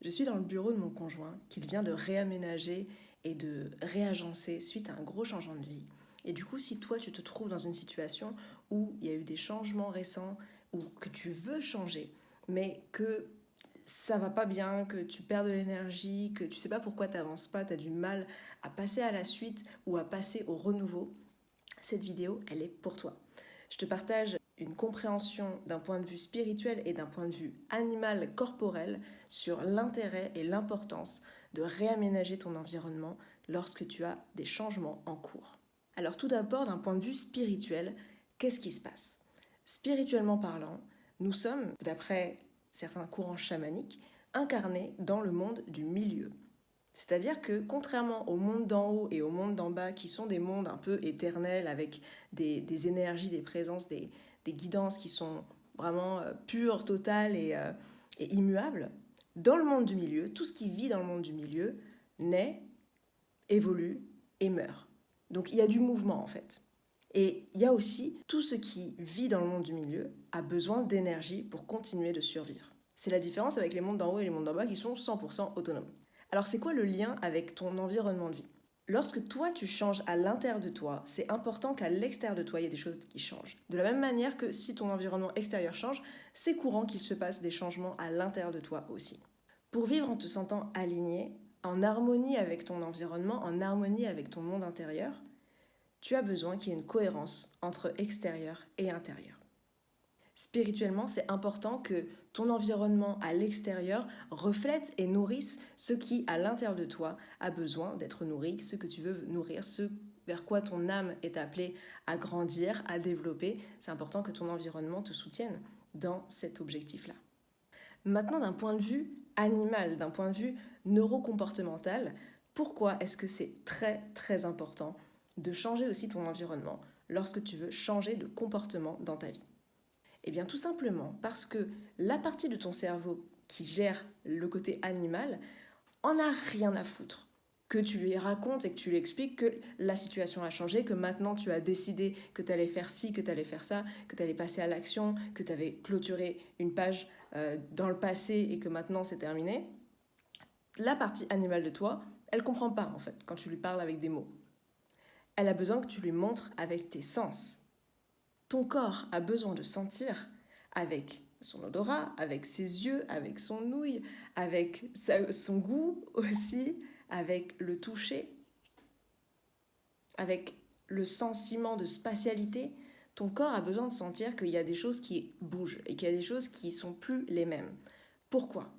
Je suis dans le bureau de mon conjoint qu'il vient de réaménager et de réagencer suite à un gros changement de vie. Et du coup, si toi, tu te trouves dans une situation où il y a eu des changements récents ou que tu veux changer, mais que ça va pas bien, que tu perds de l'énergie, que tu sais pas pourquoi tu n'avances pas, tu as du mal à passer à la suite ou à passer au renouveau, cette vidéo, elle est pour toi. Je te partage une compréhension d'un point de vue spirituel et d'un point de vue animal corporel sur l'intérêt et l'importance de réaménager ton environnement lorsque tu as des changements en cours. Alors tout d'abord, d'un point de vue spirituel, qu'est-ce qui se passe? Spirituellement parlant, nous sommes, d'après certains courants chamaniques, incarnés dans le monde du milieu. C'est-à-dire que contrairement au monde d'en haut et au monde d'en bas, qui sont des mondes un peu éternels avec des énergies, des présences, des guidances qui sont vraiment pures, totales et immuables, dans le monde du milieu, tout ce qui vit dans le monde du milieu naît, évolue et meurt. Donc il y a du mouvement en fait. Et il y a aussi tout ce qui vit dans le monde du milieu a besoin d'énergie pour continuer de survivre. C'est la différence avec les mondes d'en haut et les mondes d'en bas qui sont 100% autonomes. Alors c'est quoi le lien avec ton environnement de vie? Lorsque toi tu changes à l'intérieur de toi, c'est important qu'à l'extérieur de toi, il y ait des choses qui changent. De la même manière que si ton environnement extérieur change, c'est courant qu'il se passe des changements à l'intérieur de toi aussi. Pour vivre en te sentant aligné, en harmonie avec ton environnement, en harmonie avec ton monde intérieur, tu as besoin qu'il y ait une cohérence entre extérieur et intérieur. Spirituellement, c'est important que ton environnement à l'extérieur reflète et nourrisse ce qui, à l'intérieur de toi, a besoin d'être nourri, ce que tu veux nourrir, ce vers quoi ton âme est appelée à grandir, à développer. C'est important que ton environnement te soutienne dans cet objectif-là. Maintenant, d'un point de vue animal, d'un point de vue neurocomportemental, pourquoi est-ce que c'est très très important de changer aussi ton environnement lorsque tu veux changer de comportement dans ta vie? Eh bien tout simplement parce que la partie de ton cerveau qui gère le côté animal en a rien à foutre. Que tu lui racontes et que tu lui expliques que la situation a changé, que maintenant tu as décidé que tu allais faire ci, que tu allais faire ça, que tu allais passer à l'action, que tu avais clôturé une page dans le passé et que maintenant c'est terminé. La partie animale de toi, elle comprend pas en fait quand tu lui parles avec des mots. Elle a besoin que tu lui montres avec tes sens. Ton corps a besoin de sentir avec son odorat, avec ses yeux, avec son ouïe, avec son goût aussi, avec le toucher, avec le sentiment de spatialité. Ton corps a besoin de sentir qu'il y a des choses qui bougent et qu'il y a des choses qui ne sont plus les mêmes. Pourquoi ?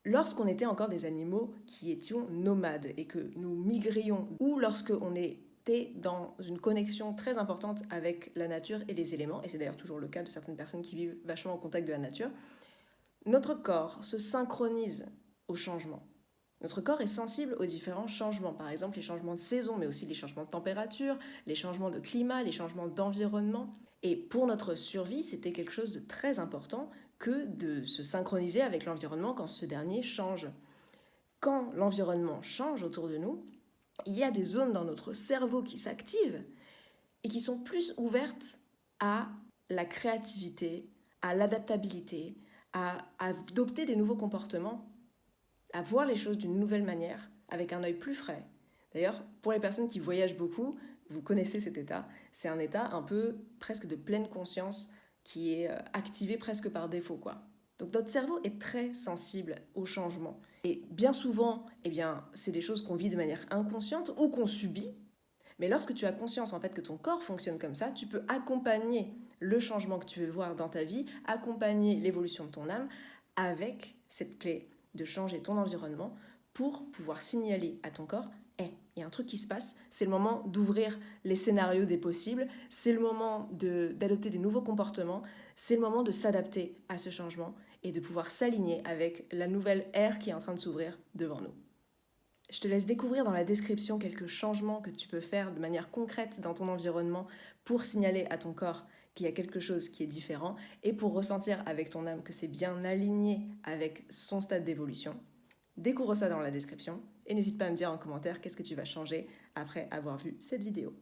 Lorsqu'on était encore des animaux qui étions nomades et que nous migrions, ou lorsqu'on était dans une connexion très importante avec la nature et les éléments, et c'est d'ailleurs toujours le cas de certaines personnes qui vivent vachement en contact de la nature, notre corps se synchronise au changement. Notre corps est sensible aux différents changements, par exemple les changements de saison, mais aussi les changements de température, les changements de climat, les changements d'environnement. Et pour notre survie, c'était quelque chose de très important que de se synchroniser avec l'environnement quand ce dernier change. Quand l'environnement change autour de nous, il y a des zones dans notre cerveau qui s'activent et qui sont plus ouvertes à la créativité, à l'adaptabilité, à adopter des nouveaux comportements, à voir les choses d'une nouvelle manière, avec un œil plus frais. D'ailleurs, pour les personnes qui voyagent beaucoup, vous connaissez cet état, c'est un état un peu presque de pleine conscience qui est activé presque par défaut, quoi. Donc notre cerveau est très sensible au changement. Et bien souvent, eh bien, c'est des choses qu'on vit de manière inconsciente ou qu'on subit. Mais lorsque tu as conscience en fait que ton corps fonctionne comme ça, tu peux accompagner le changement que tu veux voir dans ta vie, accompagner l'évolution de ton âme avec cette clé de changer ton environnement pour pouvoir signaler à ton corps hey, il y a un truc qui se passe, c'est le moment d'ouvrir les scénarios des possibles, c'est le moment d'adopter des nouveaux comportements, c'est le moment de s'adapter à ce changement et de pouvoir s'aligner avec la nouvelle ère qui est en train de s'ouvrir devant nous. Je te laisse découvrir dans la description quelques changements que tu peux faire de manière concrète dans ton environnement pour signaler à ton corps qu'il y a quelque chose qui est différent et pour ressentir avec ton âme que c'est bien aligné avec son stade d'évolution. Découvre ça dans la description et n'hésite pas à me dire en commentaire qu'est-ce que tu vas changer après avoir vu cette vidéo.